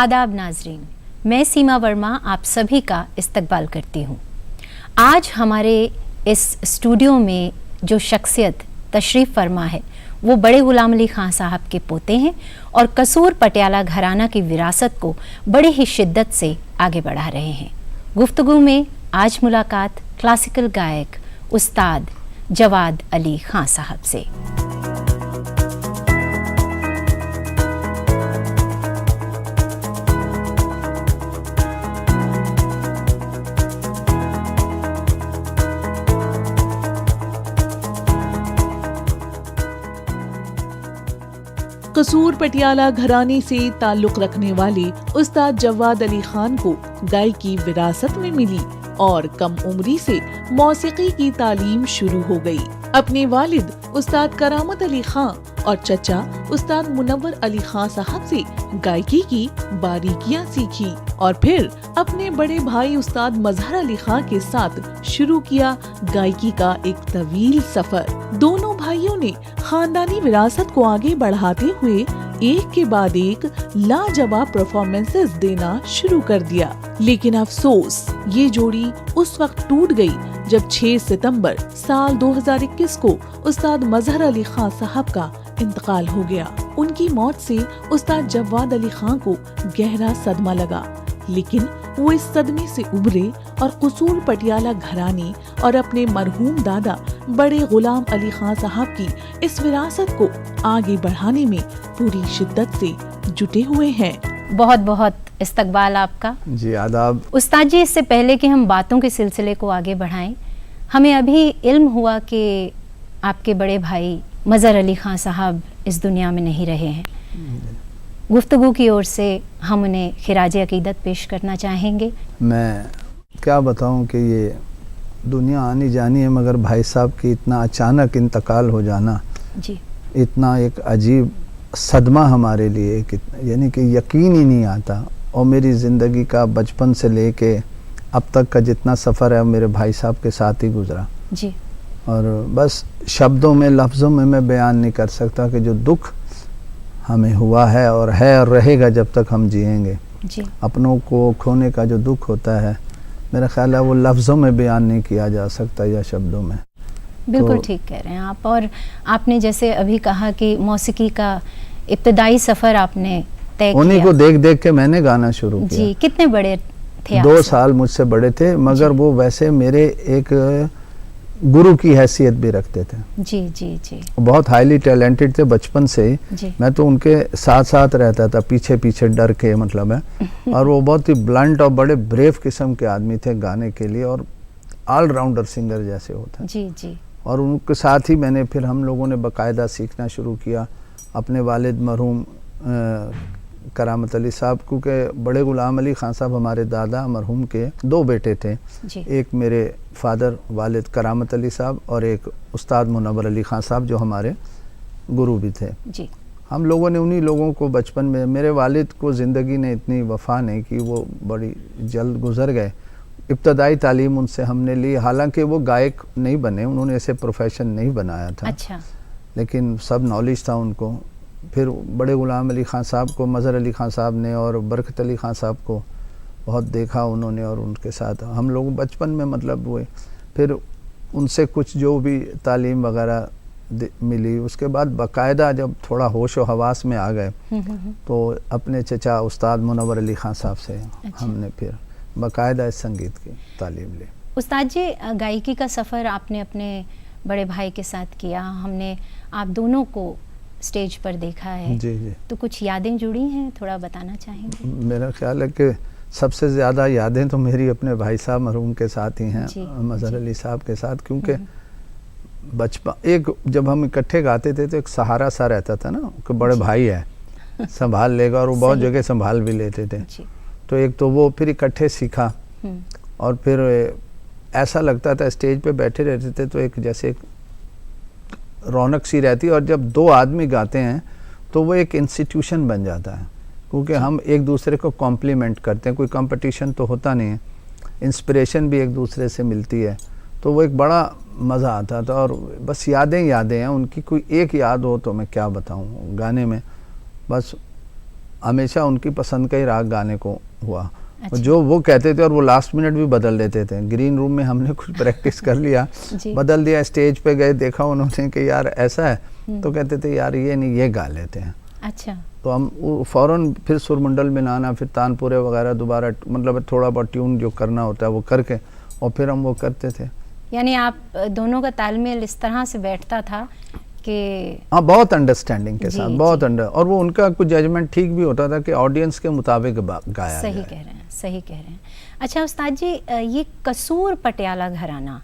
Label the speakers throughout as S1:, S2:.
S1: आदाब नाजरीन, मैं सीमा वर्मा आप सभी का इस्तकबाल करती हूँ। आज हमारे इस स्टूडियो में जो शख्सियत तशरीफ़ फरमा है वो बड़े गुलाम अली खां साहब के पोते हैं और कसूर पटियाला घराना की विरासत को बड़े ही शिद्दत से आगे बढ़ा रहे हैं। गुफ्तगू में आज मुलाकात क्लासिकल गायक उस्ताद जवाद अली खां साहब से।
S2: कसूर पटियाला घराने से ताल्लुक रखने वाले उस्ताद जवाद अली खान को गायकी विरासत में मिली और कम उम्री से मौसीकी की तालीम शुरू हो गई। अपने वालिद उस्ताद करामत अली खान और चचा उस्ताद मुनव्वर अली खान साहब से गायकी की बारीकियां सीखी और फिर अपने बड़े भाई उस्ताद मजहर अली खान के साथ शुरू किया गायकी का एक तवील सफर। दोनों भाइयों ने खानदानी विरासत को आगे बढ़ाते हुए एक के बाद एक लाजवाब परफॉर्मेंसेस देना शुरू कर दिया। लेकिन अफसोस ये जोड़ी उस वक्त टूट गई जब 6 सितंबर साल 2021 को उस्ताद मजहर अली खान साहब का इंतकाल हो गया। उनकी मौत से उस्ताद जवाद अली खान को गहरा सदमा लगा, लेकिन वो इस सदमे से उभरे और कसूर पटियाला घराने और अपने मरहूम दादा बड़े गुलाम अली खान साहब की इस विरासत को आगे बढ़ाने में पूरी शिद्दत से जुटे हुए हैं।
S1: बहुत बहुत इस्तकबाल आपका।
S3: जी आदाब।
S1: उस्ताद जी, इससे पहले कि हम बातों के सिलसिले को आगे बढ़ाएं, हमें अभी इल्म हुआ कि आपके बड़े भाई मजहर अली खान साहब इस दुनिया में नहीं रहे हैं। गुफ्तगू की ओर से हम उन्हें खिराज अकीदत पेश करना चाहेंगे।
S3: मैं क्या बताऊं कि ये दुनिया आनी जानी है, मगर भाई साहब की इतना अचानक इंतकाल हो जाना
S1: जी
S3: इतना एक अजीब सदमा हमारे लिए, यानी कि यकीन ही नहीं आता। और मेरी ज़िंदगी का बचपन से लेके अब तक का जितना सफ़र है मेरे भाई साहब के साथ ही गुजरा
S1: जी।
S3: और बस शब्दों में लफ्ज़ों में मैं बयान नहीं कर सकता कि जो दुख हमें हुआ है और रहेगा जब तक हम जिएंगे
S1: जी।
S3: अपनों को खोने का जो दुख होता है, मेरा ख्याल है वो लफ्ज़ों में बयान नहीं किया जा सकता या शब्दों में।
S1: बिल्कुल ठीक कह रहे हैं आप। और आपने जैसे अभी कहा कि मौसीकी का इब्तदाई सफ़र आपने तय किया,
S3: उन्हीं को देख देख के मैंने गाना शुरू किया
S1: जी। कितने बड़े थे?
S3: 2 साल मुझसे बड़े थे, मगर वो वैसे मेरे एक गुरु की हैसियत भी रखते थे।
S1: जी जी जी।
S3: बहुत हाईली टैलेंटेड थे बचपन से ही। मैं तो उनके साथ साथ रहता था, पीछे पीछे डर के, मतलब है। और वो बहुत ही ब्लंट और बड़े ब्रेव किस्म के आदमी थे गाने के लिए, और ऑलराउंडर सिंगर जैसे होता है
S1: जी जी।
S3: और उनके साथ ही मैंने फिर हम लोगों ने बाकायदा सीखना शुरू किया। अपने वालिद मरहूम करामत अली साहब, क्योंकि बड़े गुलाम अली खान साहब हमारे दादा मरहूम के 2 बेटे थे। एक मेरे फादर वालिद करामत अली साहब और एक उस्ताद मुनव्वर अली खान साहब जो हमारे गुरु भी थे
S1: जी।
S3: हम लोगों ने उन्हीं लोगों को बचपन में, मेरे वालिद को ज़िंदगी ने इतनी वफ़ा नहीं की, वो बड़ी जल्द गुज़र गए। इब्तदाई तालीम उनसे हमने ली, हालांकि वो गायक नहीं बने, उन्होंने ऐसे प्रोफेशन नहीं बनाया था।
S1: अच्छा।
S3: लेकिन सब नॉलेज था उनको। फिर बड़े गुलाम अली खान साहब को मजहर अली खान साहब ने और बरकत अली खान साहब को बहुत देखा उन्होंने, और उनके साथ हम लोग बचपन में मतलब हुए। फिर उनसे कुछ जो भी तालीम वगैरह मिली, उसके बाद बाकायदा जब थोड़ा होश व हवास में आ गए तो अपने चचा उस्ताद मुनव्वर अली खान साहब से हमने फिर बाकायदा इस संगीत की तालीम ली।
S1: उस्ताद जी, गायकी का सफ़र आपने अपने बड़े भाई के साथ किया, हमने आप दोनों को स्टेज पर देखा है।
S3: जी जी।
S1: तो कुछ यादें जुड़ी हैं, थोड़ा बताना चाहेंगे?
S3: मेरा ख्याल है कि सबसे ज़्यादा यादें तो मेरी अपने भाई साहब मरहूम के साथ ही हैं, मजहर अली साहब के साथ, क्योंकि बचपन एक जब हम इकट्ठे गाते थे तो एक सहारा सा रहता था ना कि बड़े भाई है संभाल लेगा, और वो बहुत जगह संभाल भी लेते थे। तो एक तो वो फिर इकट्ठे सीखा, और फिर ऐसा लगता था स्टेज पे बैठे रहते थे तो एक जैसे एक रौनक सी रहती है, और जब 2 आदमी गाते हैं तो वो एक इंस्टीट्यूशन बन जाता है, क्योंकि हम एक दूसरे को कॉम्प्लीमेंट करते हैं, कोई कंपटीशन तो होता नहीं है, इंस्पिरेशन भी एक दूसरे से मिलती है, तो वो एक बड़ा मज़ा आता था। और बस यादें हैं उनकी। कोई एक याद हो तो मैं क्या बताऊं गाने में, बस हमेशा उनकी पसंद का ही राग गाने को हुआ।
S1: अच्छा।
S3: जो वो कहते थे और वो लास्ट मिनट भी बदल देते थे। ग्रीन रूम में हमने कुछ प्रैक्टिस कर लिया बदल दिया, स्टेज पे गए देखा उन्होंने कि यार ऐसा है, तो कहते थे यार ये नहीं ये गा लेते हैं।
S1: अच्छा।
S3: तो हम फ़ौरन फिर सुरमंडल में नाना, फिर तानपुरे वगैरह दोबारा मतलब थोड़ा बहुत ट्यून जो करना होता है वो करके और फिर हम वो करते थे।
S1: यानी आप दोनों का तालमेल इस तरह से बैठता था कि
S3: हाँ, बहुत अंडरस्टैंडिंग के साथ, बहुत
S1: जी।
S3: और वो उनका कुछ जजमेंट ठीक भी होता था कि ऑडियंस के मुताबिक गाया
S1: सही
S3: जाए।
S1: कह रहे हैं, सही कह रहे हैं। अच्छा उस्ताद जी, ये कसूर पटियाला घराना,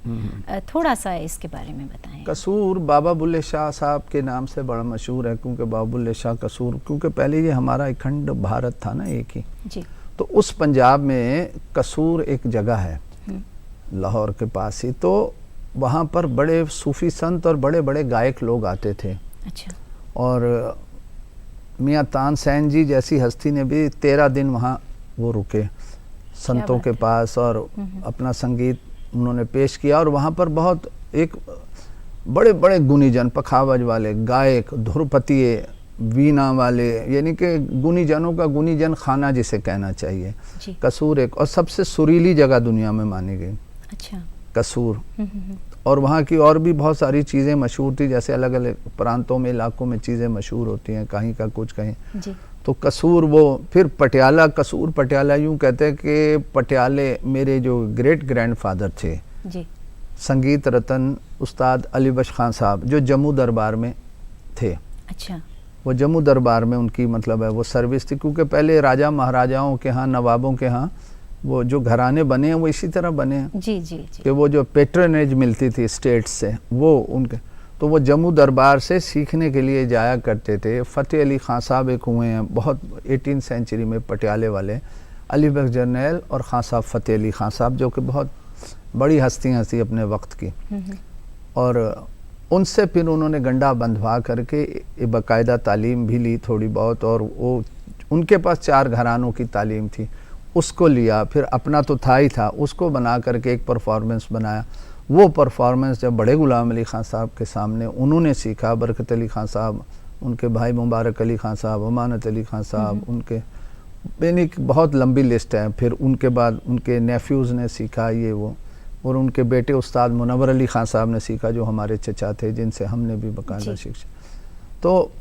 S1: थोड़ा सा इसके बारे में बताएं।
S3: कसूर बाबा बुल्ले शाह साहब के नाम से बड़ा मशहूर है, क्योंकि बाबा बुल्ले शाह कसूर, क्योंकि पहले ये हमारा अखंड भारत था ना एक ही
S1: जी।
S3: तो उस पंजाब में कसूर एक जगह है लाहौर के पास ही, तो वहाँ पर बड़े सूफी संत और बड़े बड़े गायक लोग आते थे।
S1: अच्छा।
S3: और मियाँ तानसेन जी जैसी हस्ती ने भी 13 दिन वहाँ वो रुके संतों के पास और अपना संगीत उन्होंने पेश किया। और वहाँ पर बहुत एक बड़े बड़े गुनीजन, पखावज वाले गायक, धुरपतिये, वीणा वाले, यानी कि गुनीजनों का गुनीजन खाना जिसे कहना चाहिए। कसूर एक और सबसे सुरीली जगह दुनिया में मानी गई।
S1: अच्छा।
S3: कसूर। और वहाँ की और भी बहुत सारी चीज़ें मशहूर थी, जैसे अलग अलग प्रांतों में, इलाकों में चीज़ें मशहूर होती हैं, कहीं का कुछ कहीं।
S1: जी।
S3: तो कसूर वो फिर पटियाला, कसूर पटियाला यूँ कहते हैं कि पटियाले मेरे जो ग्रेट ग्रैंडफादर थे
S1: जी।
S3: संगीत रतन उस्ताद अली बख्श खान साहब, जो जम्मू दरबार में थे।
S1: अच्छा।
S3: वो जम्मू दरबार में उनकी मतलब है वो सर्विस थी, क्योंकि पहले राजा महाराजाओं के यहाँ, नवाबों के यहाँ वो जो घराने बने हैं वो इसी तरह बने हैं।
S1: जी जी जी।
S3: कि वो जो पेट्रनेज मिलती थी स्टेट से वो उनके, तो वो जम्मू दरबार से सीखने के लिए जाया करते थे। फ़तेह अली खान साहब एक हुए हैं बहुत 18th सेंचुरी में पटियाले वाले, अली बख्श जरनैल और खान साहब फ़तेह अली खान साहब, जो कि बहुत बड़ी हस्तियाँ थी अपने वक्त की। और उनसे फिर उन्होंने गंडा बंधवा करके बाकायदा तालीम भी ली थोड़ी बहुत, और वो उनके पास 4 घरानों की तालीम थी, उसको लिया, फिर अपना तो था ही था, उसको बना करके एक परफॉर्मेंस बनाया। वो परफॉर्मेंस जब बड़े गुलाम अली खान साहब के सामने उन्होंने सीखा, बरकत अली खान साहब, उनके भाई मुबारक अली खान साहब, अमानत अली खान साहब, उनके यानी बहुत लंबी लिस्ट है। फिर उनके बाद उनके नेफ्यूज़ ने सीखा ये वो, और उनके बेटे उस्ताद मुनव्वर अली खान साहब ने सीखा, जो हमारे चचा थे, जिनसे हमने भी बाकायदा शिक्षा। तो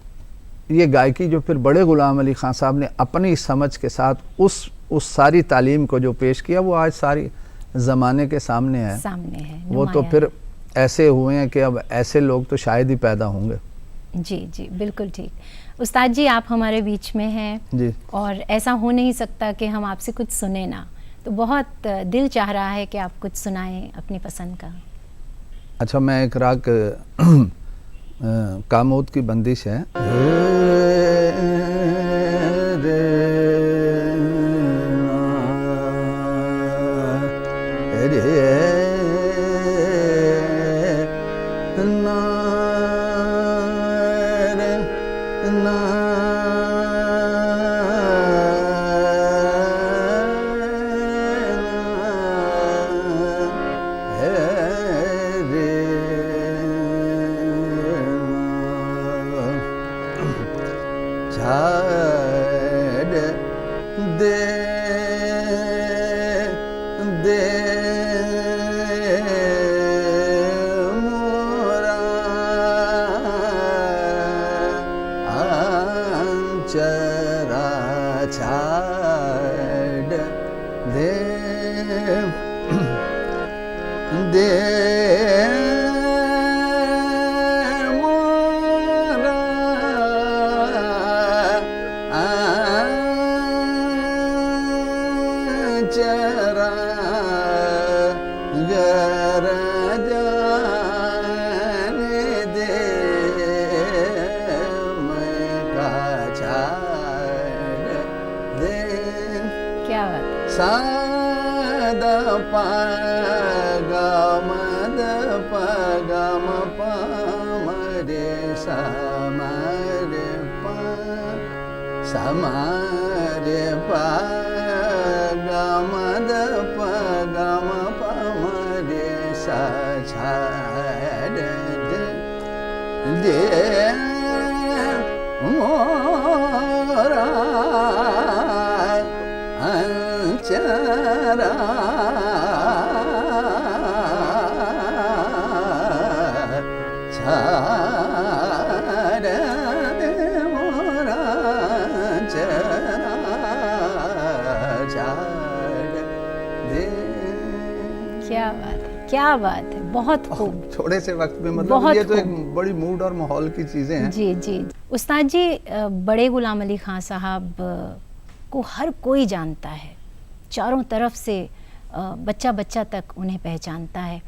S3: ये गायकी जो फिर बड़े गुलाम अली खान साहब ने अपनी समझ के साथ उस सारी तालीम को जो पेश किया, वो आज सारी ज़माने के सामने है, वो तो फिर ऐसे हुए हैं कि अब ऐसे लोग तो शायद ही पैदा होंगे।
S1: जी जी बिल्कुल ठीक। उस्ताद जी आप हमारे बीच में हैं
S3: जी, और
S1: ऐसा हो नहीं सकता कि हम आपसे कुछ सुने ना, तो बहुत दिल चाह रहा है कि आप कुछ सुनाएं अपनी पसंद का।
S3: अच्छा, मैं एक राग कामोद की बंदिश है। अंचरा छाड़ दे मोरा अंचरा छाड़ दे।
S1: क्या बात है, क्या बात है, बहुत खूब।
S3: थोड़े से वक्त में मतलब
S1: बहुत
S3: ये तो एक
S1: खूब।
S3: बड़ी मूड और माहौल की चीजें हैं।
S1: जी जी। उस्ताद जी, बड़े गुलाम अली खां साहब को हर कोई जानता है, चारों तरफ से बच्चा बच्चा तक उन्हें पहचानता है।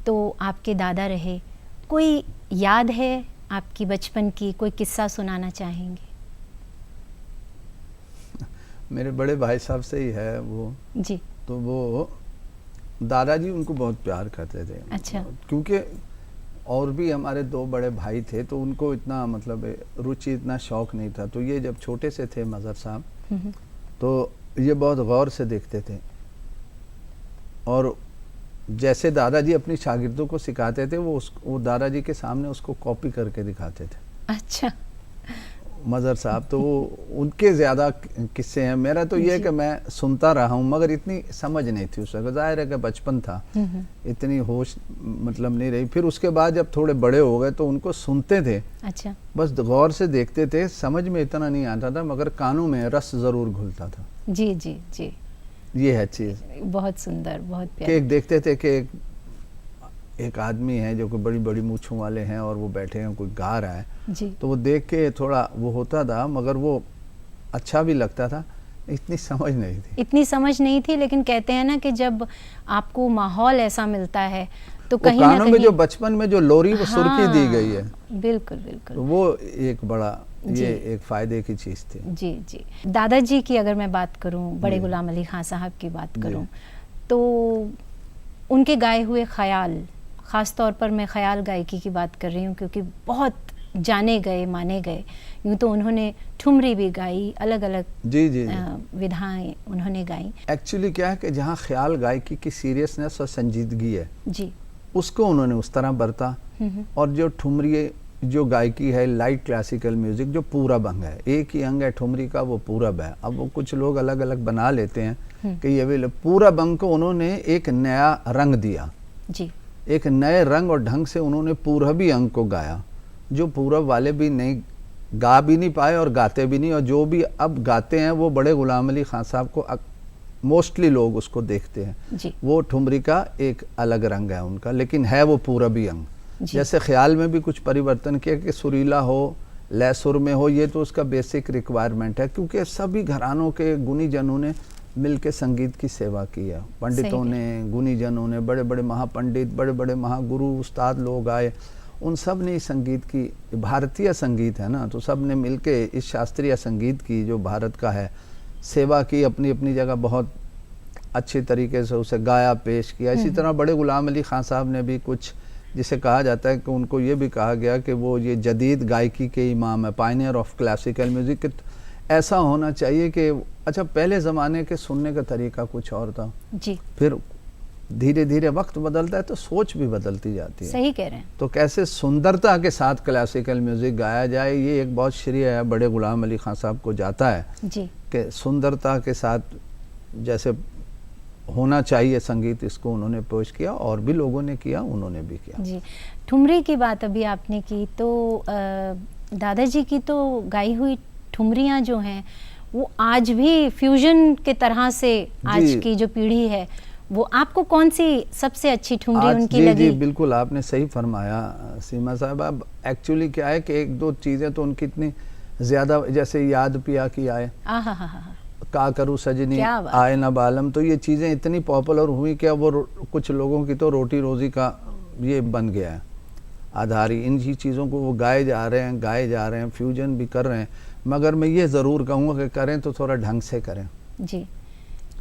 S1: तो आपके दादा रहे, कोई याद है आपकी बचपन की, कोई किस्सा सुनाना चाहेंगे?
S3: मेरे बड़े भाई साहब से ही है वो।
S1: जी।
S3: तो वो दादाजी उनको बहुत प्यार करते थे।
S1: अच्छा।
S3: क्योंकि और भी हमारे दो बड़े भाई थे तो उनको इतना मतलब रुचि, इतना शौक नहीं था। तो ये जब छोटे से थे मज़हर साहब, तो ये बहुत गौर से देखते थे और जैसे दादाजी अपनी शागिर्दों को सिखाते थे वो दादाजी के सामने उसको कॉपी करके दिखाते थे।
S1: अच्छा।
S3: मज़हर साहब तो वो उनके ज़्यादा किस्से हैं। मेरा तो ये है कि मैं सुनता रहा हूँ मगर इतनी समझ नहीं थी उस वक्त, ज़ाहिर है कि बचपन था, इतनी होश मतलब नहीं रही। फिर उसके बाद जब थोड़े बड़े हो गए तो उनको सुनते थे।
S1: अच्छा।
S3: बस गौर से देखते थे, समझ में इतना नहीं आता था मगर कानों में रस ज़रूर घुलता था।
S1: जी जी जी।
S3: ये है चीज़।
S1: बहुत सुंदर, बहुत
S3: कि
S1: प्यारा।
S3: एक देखते थे कि एक आदमी है जो कि बड़ी बड़ी मूँछों वाले हैं और वो बैठे हैं, कोई गा रहा है,
S1: जी।
S3: तो वो देख के थोड़ा वो होता था मगर वो अच्छा भी लगता था। इतनी समझ नहीं थी।
S1: इतनी समझ नहीं थी, लेकिन कहते हैं ना कि जब आपको माहौल ऐसा मिलता है तो
S3: वो
S1: कहीं ना
S3: कानों में
S1: कहीं
S3: जो बचपन में जो लोरी वो सुर्खी दी गई है,
S1: बिल्कुल बिल्कुल,
S3: तो वो एक बड़ा ये एक फ़ायदे की चीज़ थी।
S1: जी जी। दादाजी की अगर मैं बात करूं, बड़े गुलाम अली खां साहब की बात करूं, तो उनके गाए हुए ख्याल, ख़ास तौर पर मैं ख्याल गायकी की बात कर रही हूँ क्योंकि बहुत जाने गए माने गए। यूँ तो उन्होंने ठुमरी भी गाई, अलग अलग
S3: जी जी
S1: विधाएं उन्होंने गाई।
S3: एक्चुअली क्या है कि जहाँ ख्याल गायकी की सीरियसनेस और संजीदगी है
S1: जी,
S3: उसको उन्होंने उस तरह बरता, और जो ठुमरी जो गायकी है लाइट क्लासिकल म्यूजिक जो पूरब अंग है, एक ही अंग है ठुमरी का, वो पूरब है। अब वो कुछ लोग अलग अलग बना लेते हैं कि ये भी पूरब अंग को उन्होंने एक नया रंग दिया
S1: जी,
S3: एक नए रंग और ढंग से उन्होंने पूरबी अंग को गाया, जो पूरब वाले भी नहीं गा भी नहीं पाए और गाते भी नहीं, और जो भी अब गाते हैं वो बड़े गुलाम अली खां साहब को मोस्टली लोग उसको देखते हैं
S1: जी।
S3: वो ठुमरी का एक अलग रंग है उनका, लेकिन है वो पूरबी अंग। जैसे ख्याल में भी कुछ परिवर्तन किया कि सुरीला हो, लय सुर में हो, ये तो उसका बेसिक रिक्वायरमेंट है क्योंकि सभी घरानों के गुनी जनों ने मिल के संगीत की सेवा की है। पंडितों ने, गुनी जनों ने, बड़े बड़े महापंडित, बड़े बड़े महागुरु उस्ताद लोग आए, उन सब ने संगीत की, भारतीय संगीत है ना, तो सब ने मिल के इस शास्त्रीय संगीत की जो भारत का है सेवा की, अपनी अपनी जगह बहुत अच्छे तरीके से उसे गाया, पेश किया। इसी तरह बड़े गुलाम अली खां साहब ने भी कुछ, जिसे कहा जाता है कि उनको ये भी कहा गया कि वो ये जदीद गायकी के इमाम है, पायनियर ऑफ क्लासिकल म्यूज़िक। ऐसा होना चाहिए कि अच्छा पहले ज़माने के सुनने का तरीका कुछ और था
S1: जी,
S3: फिर धीरे धीरे वक्त बदलता है तो सोच भी बदलती जाती है।
S1: सही कह रहे हैं।
S3: तो कैसे सुंदरता के साथ क्लासिकल म्यूज़िक गाया जाए, ये एक बहुत श्रेय है बड़े गुलाम अली खां साहब को जाता है
S1: जी,
S3: कि सुंदरता के साथ जैसे होना चाहिए संगीत, इसको उन्होंने पेश किया और भी लोगों ने किया, उन्होंने भी किया।
S1: जी। ठुमरी की बात अभी आपने की तो दादाजी की तो गाई हुई ठुमरियाँ जो हैं वो आज भी फ्यूजन के तरह से आज की जो पीढ़ी है वो आपको कौन सी सबसे अच्छी ठुमरी उनकी
S3: जी,
S1: लगी?
S3: जी बिल्कुल आपने सही फरमाया सीमा साहब। अब एक्चुअली क्या है कि एक दो चीज़ें तो उनकी इतनी ज़्यादा, जैसे याद पिया की आए, का करूँ सजनी आए न बालम, तो ये चीज़ें इतनी पॉपुलर हुई कि वो कुछ लोगों की तो रोटी रोज़ी का ये बन गया है आधार ही। इन चीज़ों को वो गाए जा रहे हैं, फ्यूजन भी कर रहे हैं, मगर मैं ये ज़रूर कहूँगा कि करें तो थोड़ा ढंग से करें
S1: जी।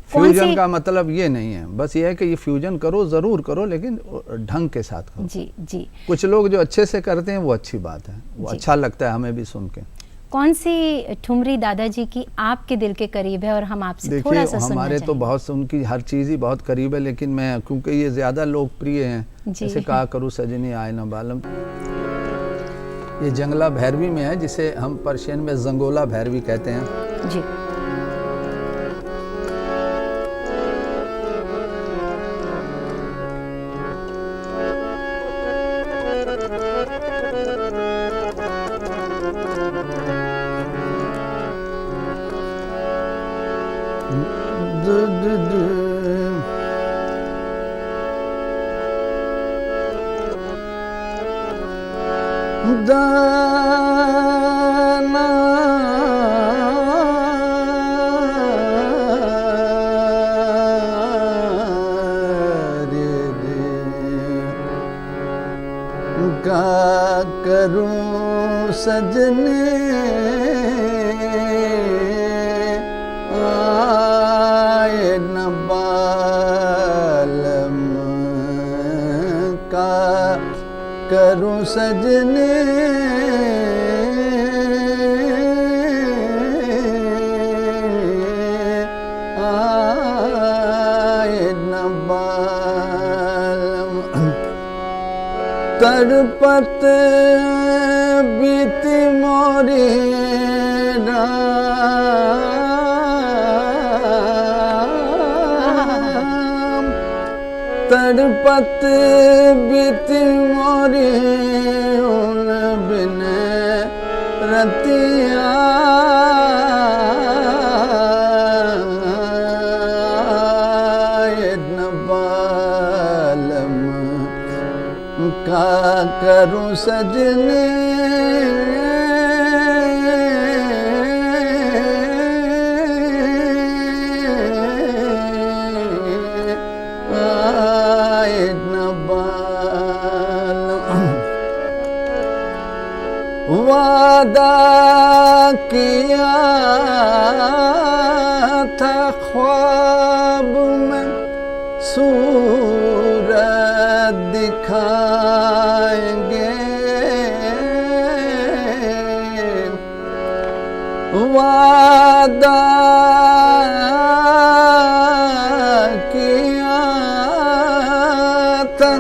S3: फ्यूजन का मतलब ये नहीं है बस ये है कि ये फ्यूजन करो, ज़रूर करो, लेकिन ढंग के साथ करो।
S1: जी जी।
S3: कुछ लोग जो अच्छे से करते हैं वो अच्छी बात है, वो अच्छा लगता है हमें भी सुन के।
S1: कौन सी ठुमरी दादाजी की आपके दिल के करीब है और हम आपसे थोड़ा सा सुनना
S3: हमारे तो बहुत उनकी हर चीज़ ही बहुत करीब है, लेकिन मैं क्योंकि ये ज़्यादा लोकप्रिय हैं, जैसे का करूँ सजनी आए न बालम, ये जंगला भैरवी में है जिसे हम पर्शियन में जंगोला भैरवी कहते हैं।
S1: जी।
S3: दाना रे रे का करूं सजने आए न बालम का करूं सजने आए न बालम तड़पत बीती मोरी राम तड़पत बीती मोरी उन बिन रतिया न बालम का करूं सजने आए न बालम वादा किया था ख्वाब में सूरत दिखाएंगे वादा किया था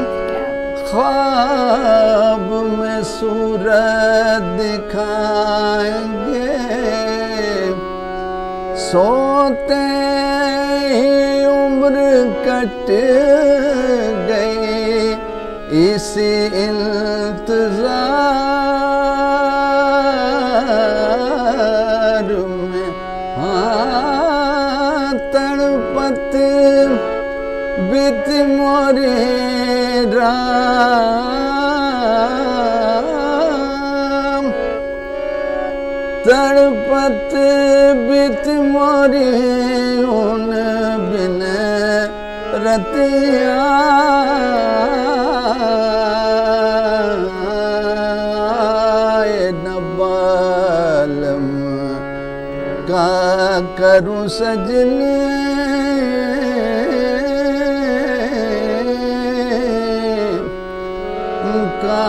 S3: ख्वाब में सूरत दिखाएंगे सोते ही उम्र कट गई इसी इंतजार में हाँ तड़पत बीत मोरे राम तड़पत बीत मोरे उन बिन रतिया न बालम का करूं सजने का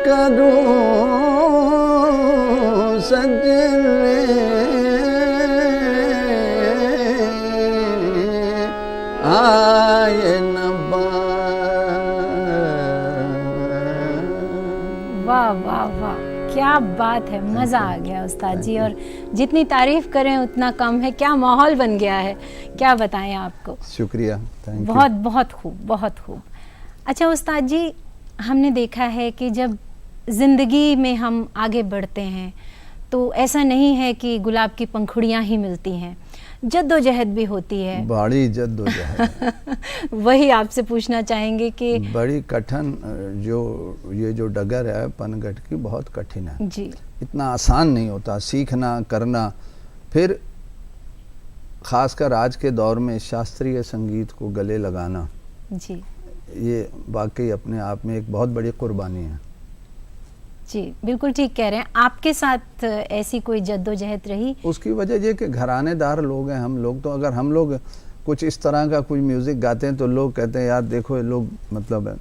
S3: करूं सजने आए न
S1: वाह वाह वाह, क्या बात है, मज़ा आ गया उस्ताद जी। और जितनी तारीफ़ करें उतना कम है, क्या माहौल बन गया है, क्या बताएं आपको।
S3: शुक्रिया, थैंक यू।
S1: बहुत बहुत खूब, बहुत खूब। अच्छा उस्ताद जी, हमने देखा है कि जब ज़िंदगी में हम आगे बढ़ते हैं तो ऐसा नहीं है कि गुलाब की पंखुड़ियाँ ही मिलती हैं, जद्दोजहद भी होती है।
S3: बड़ी जद्दोजहद
S1: वही आपसे पूछना चाहेंगे कि
S3: बड़ी कठिन जो ये जो डगर है पनघट की, बहुत कठिन है
S1: जी।
S3: इतना आसान नहीं होता सीखना करना। फिर खासकर आज के दौर में शास्त्रीय संगीत को गले लगाना
S1: जी,
S3: ये वाकई अपने आप में एक बहुत बड़ी कुर्बानी है।
S1: जी बिल्कुल ठीक कह रहे हैं। आपके साथ ऐसी कोई जद्दोजहद रही?
S3: उसकी वजह ये कि घरानेदार लोग हैं हम लोग, तो अगर हम लोग कुछ इस तरह का कोई म्यूज़िक गाते हैं तो लोग कहते हैं यार देखो ये लोग मतलब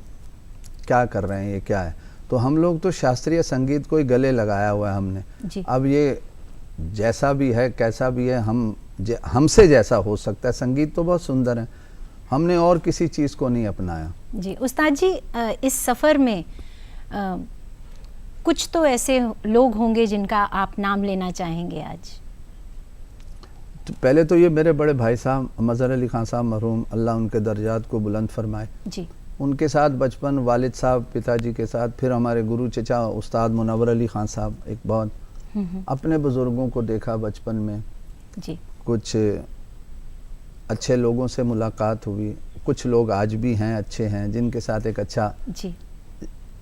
S3: क्या कर रहे हैं, ये क्या है। तो हम लोग तो शास्त्रीय संगीत को ही गले लगाया हुआ है हमने
S1: जी।
S3: अब ये जैसा भी है कैसा भी है, हमसे जैसा हो सकता है। संगीत तो बहुत सुंदर है, हमने और किसी चीज़ को नहीं अपनाया।
S1: जी उस्ताद जी, इस सफ़र में कुछ तो ऐसे लोग होंगे जिनका आप नाम लेना चाहेंगे आज।
S3: तो पहले तो ये मेरे बड़े भाई साहब मज़हर अली ख़ान साहब मरहूम, अल्लाह उनके दर्जात को बुलंद फरमाए
S1: जी।
S3: उनके साथ बचपन वालिद साहब पिताजी के साथ, फिर हमारे गुरु चचा उस्ताद मुनव्वर अली ख़ान साहब, एक बहुत अपने बुज़ुर्गों को देखा बचपन में
S1: जी।
S3: कुछ अच्छे लोगों से मुलाकात हुई, कुछ लोग आज भी हैं अच्छे हैं जिनके साथ एक अच्छा
S1: जी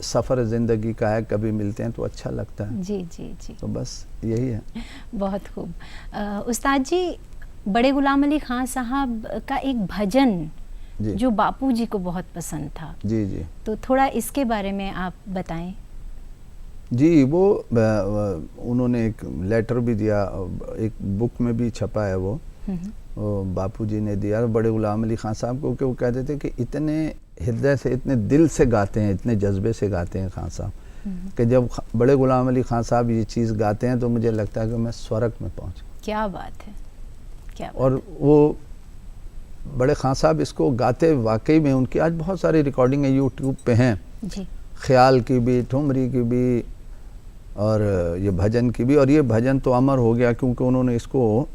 S3: सफ़र ज़िंदगी का है, कभी मिलते हैं तो अच्छा लगता है।
S1: जी जी जी।
S3: तो बस यही है।
S1: बहुत खूब। उस्ताद जी, बड़े ग़ुलाम अली ख़ान साहब का एक भजन
S3: जी
S1: जो बापूजी को बहुत पसंद था,
S3: जी जी
S1: तो थोड़ा इसके बारे में आप बताएं।
S3: जी, वो उन्होंने एक लेटर भी दिया, एक बुक में भी छपा है वो बापूजी ने दिया बड़े ग़ुलाम अली ख़ान साहब को, कि वो कहते थे कि इतने हृदय से, इतने दिल से गाते हैं, इतने जज्बे से गाते हैं ख़ान साहब, कि जब बड़े ग़ुलाम अली ख़ान साहब ये चीज़ गाते हैं तो मुझे लगता है कि मैं स्वर्ग में पहुँच। क्या
S1: बात है, क्या बात
S3: और वो बड़े ख़ान साहब इसको गाते वाकई में, उनकी आज बहुत सारी रिकॉर्डिंग है यूट्यूब पे हैं
S1: जी।
S3: ख्याल की भी, ठुमरी की भी और ये भजन की भी। और ये भजन तो अमर हो गया क्योंकि उन्होंने इसको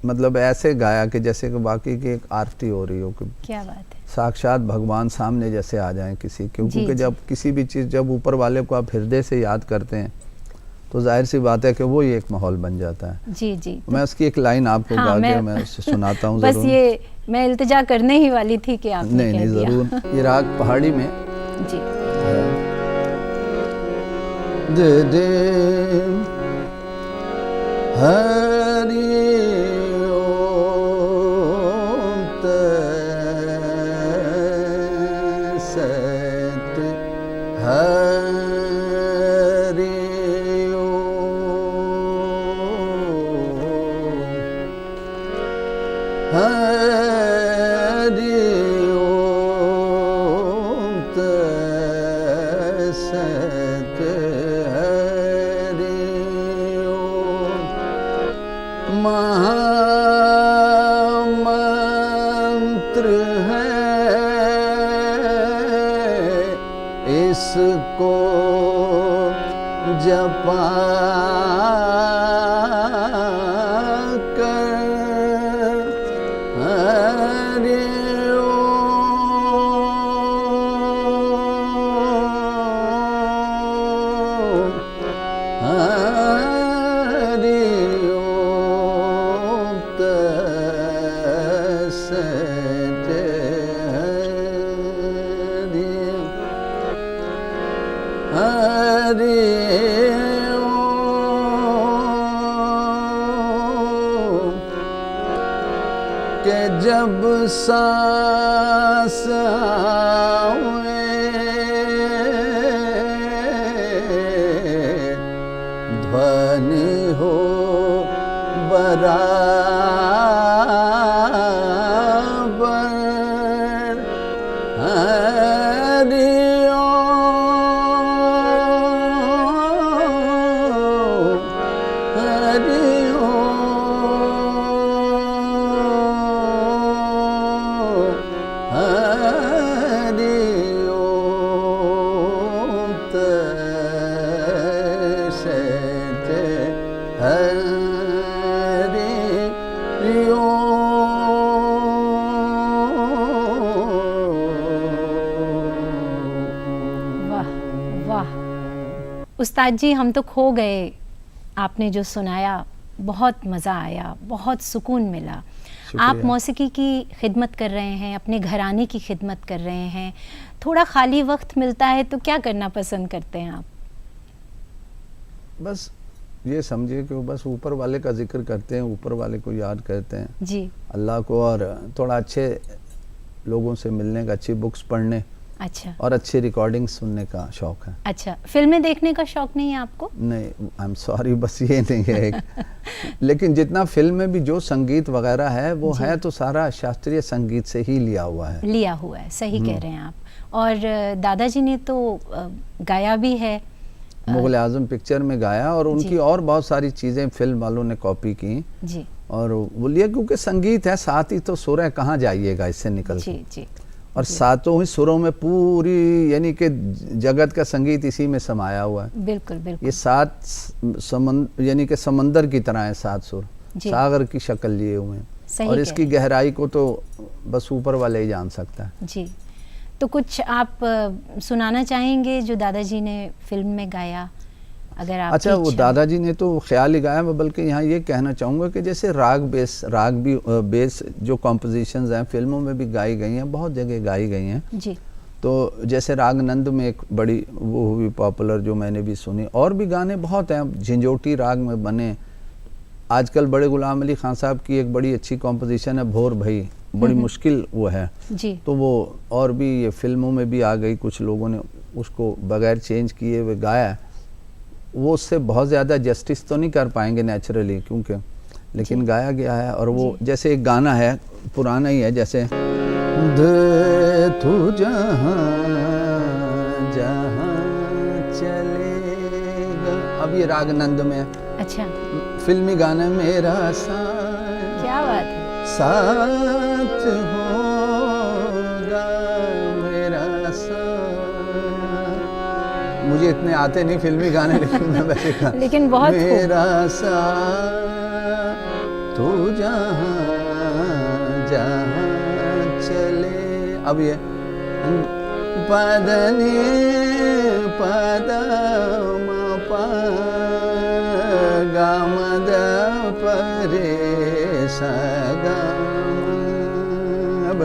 S3: मतलब ऐसे गाया कि जैसे कि बाकी की एक आरती हो रही हो, कि
S1: क्या बात है,
S3: साक्षात भगवान सामने जैसे आ जाएं किसी, क्योंकि जब किसी भी चीज़, जब ऊपर वाले को आप हृदय से याद करते हैं तो जाहिर सी बात है कि वो ही एक माहौल बन जाता है।
S1: जी जी।
S3: मैं उसकी एक लाइन आपको गा के मैं सुनाता हूँ।
S1: बस ये मैं इल्तिजा करने ही वाली थी कि आपने
S3: नहीं नहीं ज़रूर। ये राग पहाड़ी में
S1: जी।
S3: दे दे हरि ओम तत्सत हरि ओम हरि ओम तत्सत महामंत्र है इसको जपा कर हरि ओम हरि ओम तत्सत हरि ओम के जब सांस आवे ध्वनि हो बराबर हरि ओम हरि ओम हरि ओम तत्सत हरि ओम।
S1: वाह वाह उस्ताद जी, हम तो खो गए। आपने जो सुनाया बहुत मज़ा आया, बहुत सुकून मिला। आप मौसीकी की खिदमत कर रहे हैं, अपने घराने की खिदमत कर रहे हैं, थोड़ा खाली वक्त मिलता है तो क्या करना पसंद करते हैं आप?
S3: बस ये समझिए कि बस ऊपर वाले का जिक्र करते हैं, ऊपर वाले को याद करते हैं
S1: जी,
S3: अल्लाह को, और थोड़ा अच्छे लोगों से मिलने का, अच्छी बुक्स पढ़ने,
S1: अच्छा,
S3: और अच्छी रिकॉर्डिंग सुनने का शौक है।
S1: अच्छा, फिल्में देखने का शौक नहीं है आपको?
S3: नहीं, आई एम सॉरी, बस ये नहीं है एक। लेकिन जितना फिल्म में भी जो संगीत वगैरह है वो है तो सारा शास्त्रीय संगीत से ही लिया हुआ है।
S1: लिया हुआ है, सही कह रहे हैं आप। और दादाजी ने तो गाया भी है,
S3: मुग़ल आज़म पिक्चर में गाया, और उनकी और बहुत सारी चीज़ें फिल्म वालों ने कॉपी की
S1: जी,
S3: और वो लिया, क्योंकि संगीत है साथ ही तो सुर है, कहाँ जाइएगा इससे निकल के।
S1: जी जी।
S3: और सातों ही सुरों में पूरी, यानी कि जगत का संगीत इसी में समाया हुआ है।
S1: बिल्कुल बिल्कुल।
S3: ये यानी कि समंदर की तरह है 7 सुर, सागर की शक्ल लिए हुए हैं, और इसकी गहराई को तो बस ऊपर वाले ही जान सकता है।
S1: जी, तो कुछ आप सुनाना चाहेंगे जो दादाजी ने फिल्म में गाया, अगर आप?
S3: अच्छा, वो दादाजी ने तो ख्याल ही गाया, मैं बल्कि यहाँ ये कहना चाहूँगा कि जैसे राग भी बेस जो कॉम्पोजिशंस हैं फिल्मों में भी गाई गई हैं, बहुत जगह गाई गई हैं
S1: जी।
S3: तो जैसे राग नंद में एक बड़ी वो हुई पॉपुलर, जो मैंने भी सुनी, और भी गाने बहुत हैं झंझोटी राग में बने। आजकल बड़े गुलाम अली खान साहब की एक बड़ी अच्छी कॉम्पोजिशन है भोर भई, बड़ी मुश्किल वो है
S1: जी।
S3: तो वो और भी ये फिल्मों में भी आ गई, कुछ लोगों ने उसको बगैर चेंज किए हुए गाया। वो उससे बहुत ज़्यादा जस्टिस तो नहीं कर पाएंगे नेचुरली, क्योंकि लेकिन गाया गया है। और वो जैसे एक गाना है पुराना ही है, जैसे दे तू जहाँ जहाँ चलेगा, अब ये राग नंद में।
S1: अच्छा,
S3: फिल्मी गाना मेरा साथ,
S1: क्या बात है,
S3: साथ होगा मेरा साथ। मुझे इतने आते नहीं फिल्मी गाने, लेकिन मैं वैसे गा
S1: लेकिन बहुत
S3: मेरा साथ तू जहाँ जहाँ चले। अब ये पदनी पद मा गा मा दा परे सा गा। अब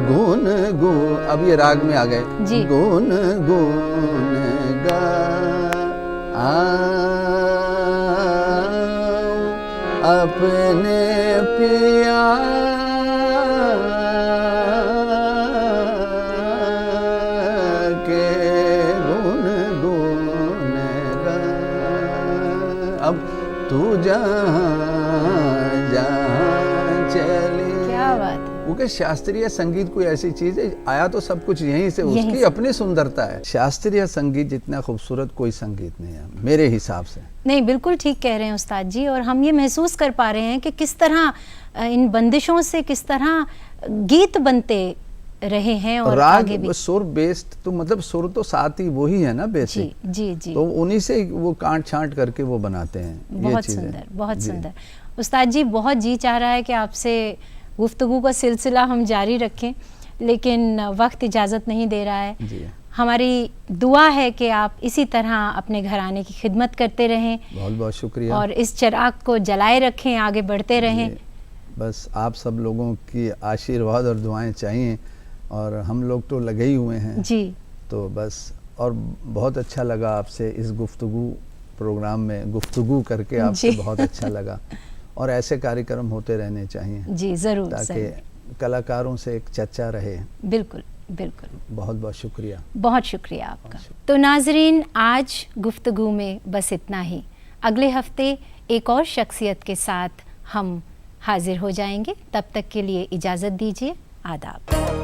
S3: गुन गु, अब ये राग में आ गए, गुन गुन गा अपने पिया के गुन गुन गा। अब तू जहाँ जहाँ चले।
S1: क्या बात है।
S3: वो कि शास्त्रीय संगीत कोई ऐसी चीज है, आया तो सब कुछ यहीं से, उसकी अपनी सुंदरता है। शास्त्रीय संगीत जितना खूबसूरत कोई संगीत नहीं है मेरे हिसाब से।
S1: नहीं, बिल्कुल ठीक कह रहे हैं उस्ताद जी, और हम ये महसूस कर पा रहे हैं कि किस तरह इन बंदिशों से किस तरह गीत बनते रहे हैं। और
S3: राग
S1: आगे भी
S3: सुर बेस्ड, तो मतलब सुर तो साथ ही वही है ना बेसिक।
S1: जी जी जी,
S3: तो उन्हीं से वो काट छांट करके वो बनाते हैं।
S1: बहुत सुंदर, बहुत सुंदर। उस्ताद जी, बहुत जी चाह रहा है कि आपसे गुफ्तगू का सिलसिला हम जारी रखें, लेकिन वक्त इजाज़त नहीं दे रहा है।
S3: जी।
S1: हमारी दुआ है कि आप इसी तरह अपने घराने की खिदमत करते रहें।
S3: बहुत बहुत शुक्रिया।
S1: और इस चिराग को जलाए रखें, आगे बढ़ते रहें।
S3: बस आप सब लोगों की आशीर्वाद और दुआएं चाहिए, और हम लोग तो लगे ही हुए हैं
S1: जी।
S3: तो बस, और बहुत अच्छा लगा आपसे इस गुफ्तगू प्रोग्राम में गुफ्तगू करके, आपसे बहुत अच्छा लगा। और ऐसे कार्यक्रम होते रहने चाहिए
S1: जी, ज़रूर,
S3: ताकि कलाकारों से एक चर्चा रहे।
S1: बिल्कुल बिल्कुल।
S3: बहुत बहुत शुक्रिया।
S1: बहुत शुक्रिया आपका। तो नाजरीन, आज गुफ्तगू में बस इतना ही। अगले हफ्ते एक और शख्सियत के साथ हम हाजिर हो जाएंगे। तब तक के लिए इजाज़त दीजिए। आदाब।